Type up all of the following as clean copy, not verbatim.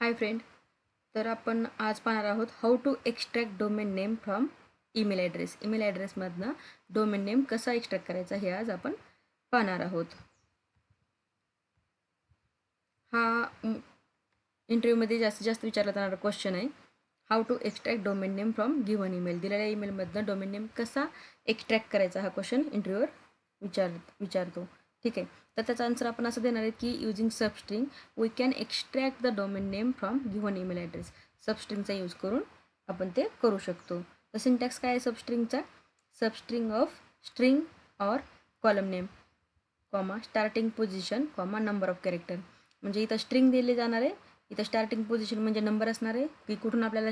Hi friend. तर आपण आज पाहणार आहोत how to extract domain name from email address. Email ॲड्रेसमधनं डोमेन नेम कसा एक्स्ट्रॅक्ट करायचा हे आज आपण पाहणार आहोत. हा इंटरव्ह्यूमध्ये जास्तीत जास्त विचारला जाणारा क्वेश्चन आहे. How to extract domain name from given email. दिलेल्या ईमेलमधनं डोमेन नेम कसा एक्स्ट्रॅक्ट करायचा हा क्वेश्चन इंटरव्ह्यूवर विचारतो. ठीक आहे. तर त्याचा आन्सर आपण असं देणार आहे की using substring we can extract the domain name from given email address. सबस्ट्रिंगचा यूज करून आपण ते करू शकतो. तर सिंटॅक्स काय आहे सबस्ट्रिंगचा? Substring of string or column name comma starting position comma number of character. म्हणजे इथं स्ट्रिंग दिले जाणार आहे. इथं स्टार्टिंग पोझिशन म्हणजे नंबर असणार आहे की कुठून आपल्याला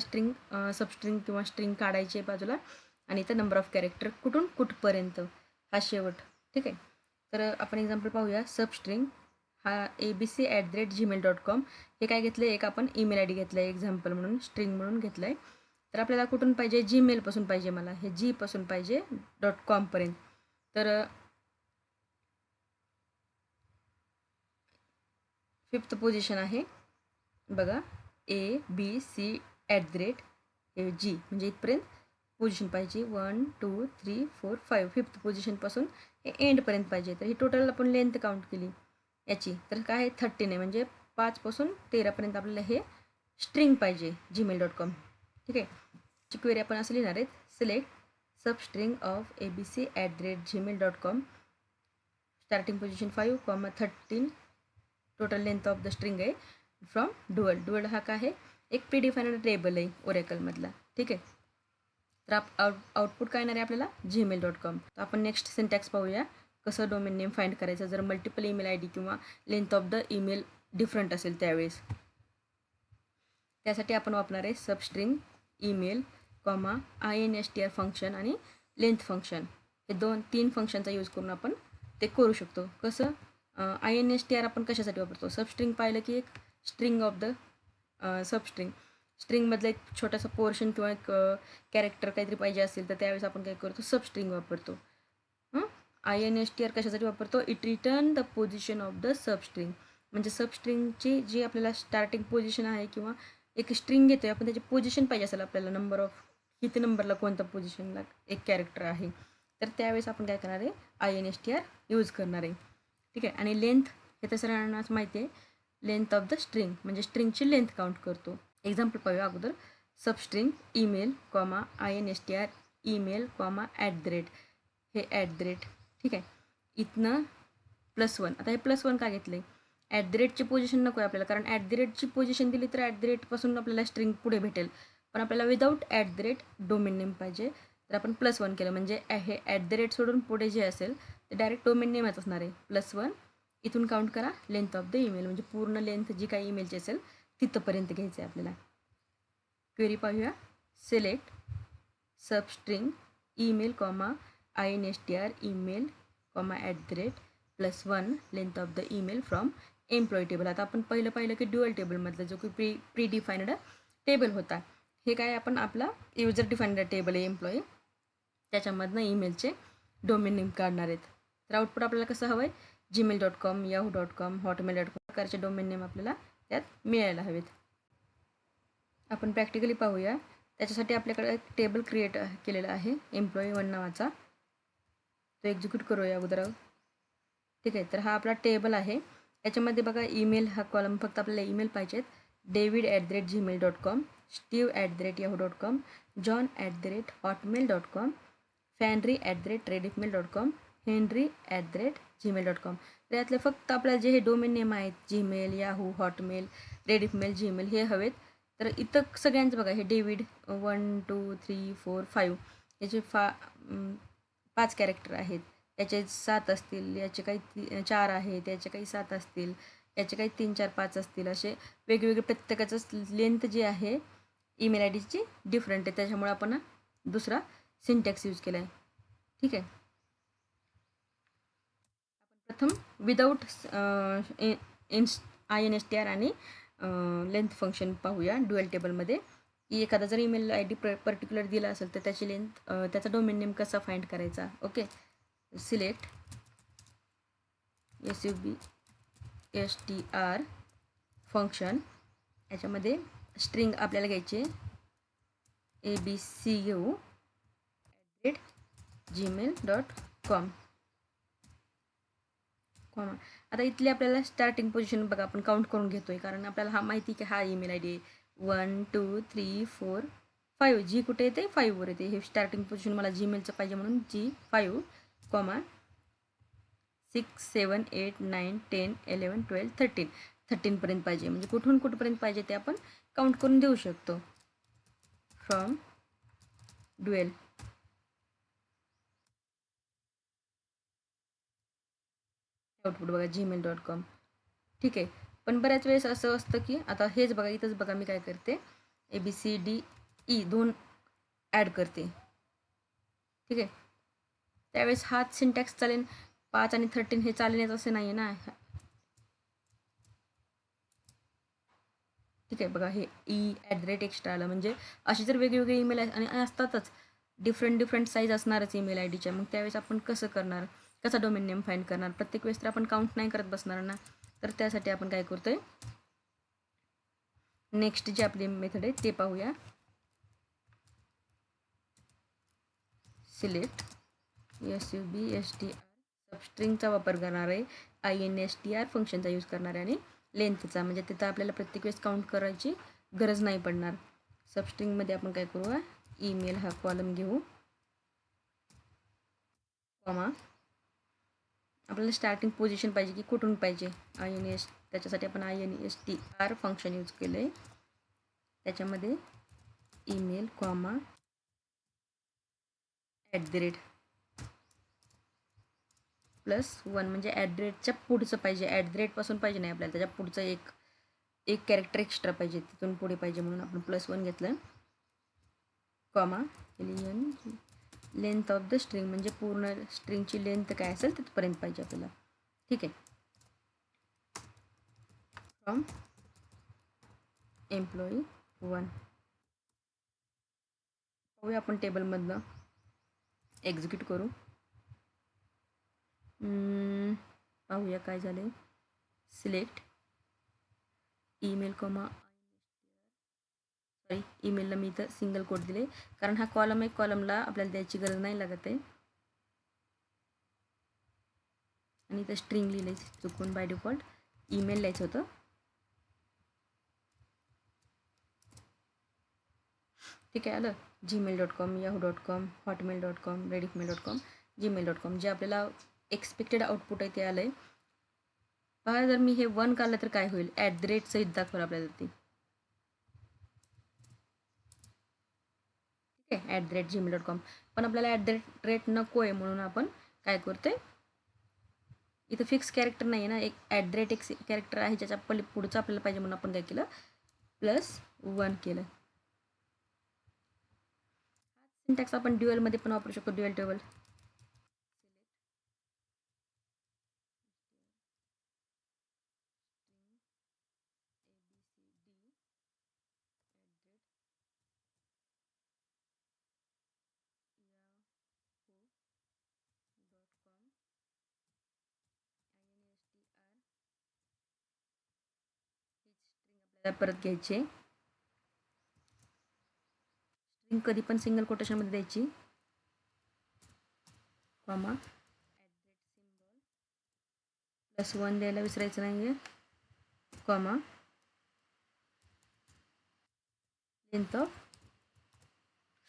सबस्ट्रिंग किंवा स्ट्रिंग काढायची आहे बाजूला, आणि इथं नंबर ऑफ कॅरेक्टर कुठून कुठपर्यंत हा शेवट. ठीक आहे. तर आपण एक्झाम्पल पाहूया. सबस्ट्रिंग हा abc@gmail.com हे काय घेतलं आहे, एक आपण ईमेल आय डी घेतलं आहे एक्झाम्पल म्हणून, स्ट्रिंग म्हणून घेतलं आहे. तर आपल्याला कुठून पाहिजे? जीमेलपासून पाहिजे. मला हे जीपासून पाहिजे .com पर्यंत. तर 5th पोझिशन आहे बघा, abc@ जी म्हणजे इथपर्यंत पोझिशन पाहिजे. 1 2 3 4 5 5th पोझिशनपासून हे एंडपर्यंत पाहिजे. तर ही टोटल आपण लेंथ काउंट केली याची, तर काय आहे 13 आहे. म्हणजे 5 पासून 13पर्यंत आपल्याला हे स्ट्रिंग पाहिजे gmail.com. ठीक आहे. ची क्वेरी आपण असं लिहिणार आहेत. Select substring of abc@gmail.com starting position 5, 13 total length of the string आहे फ्रॉम डुअल. डुअल हा काय आहे? एक प्रीडिफाईन्ड टेबल आहे ओरेकलमधला. ठीक आहे. तर आउटपुट काय येणार आहे आपल्याला? gmail.com. तर आपण नेक्स्ट सिंटॅक्स पाहूया कसं डोमेन नेम फाइंड करायचं जर मल्टिपल ईमेल आय डी किंवा length of the email different असेल त्यावेळेस. त्यासाठी आपण वापरणार आहे substring email comma INSTR function आणि लेंथ फंक्शन. हे 2-3 फंक्शनचा यूज करून आपण ते करू शकतो. कसं? INSTR आपण कशासाठी वापरतो? सबस्ट्रिंग पाहिलं की एक स्ट्रिंग ऑफ द सबस्ट्रिंग, स्ट्रिंगमधलं एक छोटासा पोर्शन किंवा एक कॅरेक्टर काहीतरी पाहिजे असेल तर त्यावेळेस आपण काय करतो? सबस्ट्रिंग वापरतो. INSTR कशासाठी वापरतो? It return the position of the substring. म्हणजे सबस्ट्रिंगची जी आपल्याला स्टार्टिंग पोझिशन आहे किंवा एक स्ट्रिंग घेतो आपण, त्याची पोझिशन पाहिजे असेल आपल्याला, नंबर ऑफ किती नंबरला कोणत्या पोझिशनला एक कॅरेक्टर आहे, तर त्यावेळेस आपण काय करणार आहे? INSTR यूज करणार आहे. ठीक आहे. आणि लेंथ हे तर सर्वांनाच माहिती आहे. लेंथ ऑफ द स्ट्रिंग म्हणजे स्ट्रिंगची लेंथ काउंट करतो. एक्झाम्पल पाहूया अगोदर. Substring email comma INSTR email comma @ हे @ ठीक आहे. इथनं +1. आता हे +1 का घेतलं आहे? ची पोझिशन नको आहे आपल्याला, कारण ची पोझिशन दिली तर पासून आपल्याला स्ट्रिंग पुढे भेटेल. पण आपल्याला विदाऊट डोमेन नेम पाहिजे. तर आपण +1 केलं म्हणजे हे सोडून पुढे जे असेल ते डायरेक्ट डोमेन नेमच असणार आहे. +1 इथून काउंट करा लेंथ ऑफ द ईमेल, म्हणजे पूर्ण लेंथ जी काही ईमेलची असेल तिथंपर्यंत घ्यायचं आहे आपल्याला. क्वेरी पाहूया. Select substring email comma INSTR email comma @+1 length of the email from employee table. आता आपण पाहिलं की ड्युअल टेबलमधलं जो की प्रीडिफाईन्ड टेबल होता, हे काय आपण आपला युजर डिफाईन्ड टेबल आहे एम्प्लॉई, त्याच्यामधनं ईमेलचे डोमेन नेम काढणार आहेत. तर आउटपुट आपल्याला कसं हवं आहे? gmail.com, yahoo.com, hotmail.com प्रकारचे डोमेन नेम आपल्याला त्यात मिळायला हवेत. आपण प्रॅक्टिकली पाहूया. त्याच्यासाठी आपल्याकडे एक टेबल क्रिएट केलेला आहे एम्प्लॉई 1 नावाचा. तो एक्झिक्यूट करूया अगोदर. ठीक आहे. तर हा आपला टेबल आहे. याच्यामध्ये बघा ईमेल हा कॉलम फक्त आपल्याला ईमेल पाहिजेत. david@gmail.com, steve@yahoo.com, john@hotmail.com, fanry@rediffmail.com, henry@gmail.com. तर यातले फक्त आपल्याला जे हे डोमेन नेम आहेत Gmail, Yahoo, Hotmail, Rediffmail, Gmail हे हवेत. तर इथं सगळ्यांचं बघा, हे डेव्हिड 1 2 3 4 5 याचे 5 कॅरेक्टर आहेत. याचे 7 असतील, याचे काही 4 आहेत, याचे काही 7 असतील, याचे काही 3 4 5 असतील. असे वेगवेगळे प्रत्येकाचं लेंथ जी आहे ईमेल आय डीची डिफरंट आहे. त्याच्यामुळे आपण दुसरा सिंटॅक्स यूज केला आहे. ठीक आहे. आपण प्रथम विदाऊट INSTR आणि लेंथ फंक्शन पाहूया ड्युअल टेबलमध्ये, की एखादा जर ईमेल आय डी पर्टिक्युलर दिला असेल तर त्याची लेंथ, त्याचा डोमेन नेम कसा फाइंड करायचा. ओके. सिलेक्ट SUBSTR फंक्शन याच्यामध्ये स्ट्रिंग आपल्याला घ्यायचे ABC घेऊ gmail.com कॉमा. आता इथली आपल्याला स्टार्टिंग पोझिशन बघा आपण काउंट करून घेतोय कारण आपल्याला हा माहिती की हा ईमेल आय डी 1 2 3 4 5 जी कुठे येते 5वर येते. हे स्टार्टिंग पोझिशन मला जीमेलचं पाहिजे म्हणून G5 कॉमा 6 7 8 9 10 11 12 13 13पर्यंत पाहिजे. म्हणजे कुठून कुठपर्यंत पाहिजे ते आपण काउंट करून देऊ शकतो. फ्रॉम ड्युएल आउटपुट बघा gmail.com. ठीक आहे. पण बऱ्याच वेळेस असं असतं की आता हेच बघा इथंच बघा मी काय करते ABCDE 2 ॲड करते. ठीक आहे. त्यावेळेस हाच सिंटॅक्स चालेल 5 आणि 13 हे चालेलच असं नाही आहे ना. ठीक आहे बघा हे E@एक्स्ट्रा आलं म्हणजे असे जर वेगवेगळे ईमेल आणि असतातच डिफरंट साईज असणारच ईमेल आय डीच्या. मग त्यावेळेस आपण कसं करणार कसा डोमेन नेम फाईंड करणार प्रत्येक वेळेस तर आपण काउंट नाही करत बसणार ना. तर त्यासाठी आपण काय करतोय नेक्स्ट जी आपली मेथड आहे ते पाहूया. सिलेक्ट SUBSTR सबस्ट्रिंगचा वापर करणार आहे INSTR फंक्शनचा यूज करणार आहे आणि लेंथचा म्हणजे तिथं आपल्याला प्रत्येक वेळेस काउंट करायची गरज नाही पडणार. सबस्ट्रिंगमध्ये आपण काय करूया ईमेल हा कॉलम घेऊ कॉमा आपल्याला स्टार्टिंग पोझिशन पाहिजे की कुठून पाहिजे INS त्याच्यासाठी आपण INSTR फंक्शन यूज केलं आहे. त्याच्यामध्ये ईमेल कॉमा @ +1 म्हणजे ॲट पुढचं पाहिजे ॲटपासून पाहिजे नाही आपल्याला त्याच्या पुढचं एक कॅरेक्टर एक्स्ट्रा पाहिजे तिथून पुढे पाहिजे म्हणून आपण +1 घेतलं comma length of the string म्हणजे पूर्ण स्ट्रिंगची लेंथ काय असेल तिथपर्यंत पाहिजे आपल्याला. ठीक आहे. फ्रॉम एम्प्लॉई 1 पाहूया आपण टेबलमधलं एक्झिक्यूट करू. पाहूया काय झाले. सिलेक्ट ईमेल कॉमा सॉरी ईमेलला मी इथं सिंगल कोट दिले कारण हा कॉलम आहे कॉलमला आपल्याला द्यायची गरज नाही लागत आहे. आणि इथं स्ट्रिंग लिहिलं चुकून बाय डिफॉल्ट ईमेल लिहायचं होतं. ठीक आहे आलं gmail.com yahoo.com hotmail.com redifmail.com gmail.com जे आपल्याला एक्सपेक्टेड आउटपुट आहे ते आलं आहे. पहा जर मी हे 1 काढलं तर काय होईल सहित दाखवलं आपल्याला ते. ठीक आहे @gmail.com पण आपल्याला नको आहे म्हणून आपण काय करतोय इथं फिक्स कॅरेक्टर नाही आहे ना एक एक कॅरेक्टर आहे ज्याच्या पुढचं आपल्याला पाहिजे म्हणून आपण काय केलं +1 केलं. सिंटॅक्स आपण ड्युअलमध्ये पण वापरू शकतो ड्युअल टेबल. परत घ्यायचे स्ट्रिंग कधी पण सिंगल कोटेशनमध्ये द्यायची कॉमा +1 द्यायला विसरायचं नाही आहे कॉमा लेंथ ऑफ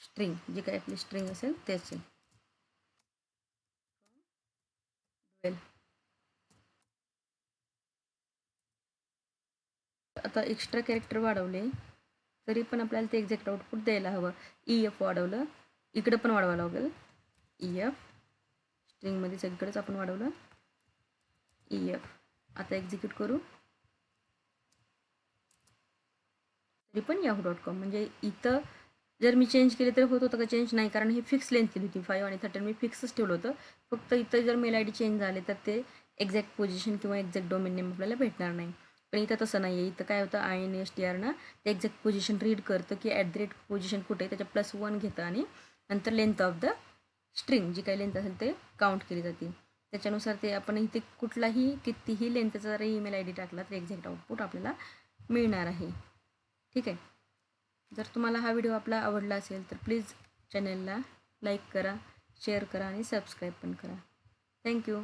स्ट्रिंग जी काय आपली स्ट्रिंग असेल त्याचे. आता एक्स्ट्रा कॅरेक्टर वाढवले तरी पण आपल्याला ते एक्झॅक्ट आउटपुट द्यायला हवं. EF वाढवलं इकडं पण वाढवावं लागेल EF स्ट्रिंगमध्ये सगळीकडेच आपण वाढवलं EF. आता एक्झिक्यूट करू तरी पण yahoo.com म्हणजे इथं जर मी चेंज केले तर होत होतं का चेंज नाही कारण हे फिक्स लेंथ केली होती 5 आणि 13 मी फिक्सच ठेवलं होतं. फक्त इथं जर मेल आय डी चेंज झाले तर ते एक्झॅक्ट पोझिशन किंवा एक्झॅक्ट डोमेन नेम आपल्याला भेटणार नाही. पण इथं तसं नाही आहे. इथं काय होतं INSTR ना ते एक्झॅक्ट पोझिशन रीड करतं की पोझिशन कुठे आहे त्याच्या +1 घेतं आणि नंतर लेंथ ऑफ द स्ट्रिंग जी काही लेंथ असेल ते काउंट केली जाते. त्याच्यानुसार ते आपण इथे कुठलाही कितीही लेंथचा जर ईमेल आय डी टाकला तर एक्झॅक्ट आउटपुट आपल्याला मिळणार आहे. ठीक आहे. जर तुम्हाला हा व्हिडिओ आपला आवडला असेल तर प्लीज चॅनलला लाईक करा, शेअर करा आणि सबस्क्राईब पण करा. थँक्यू.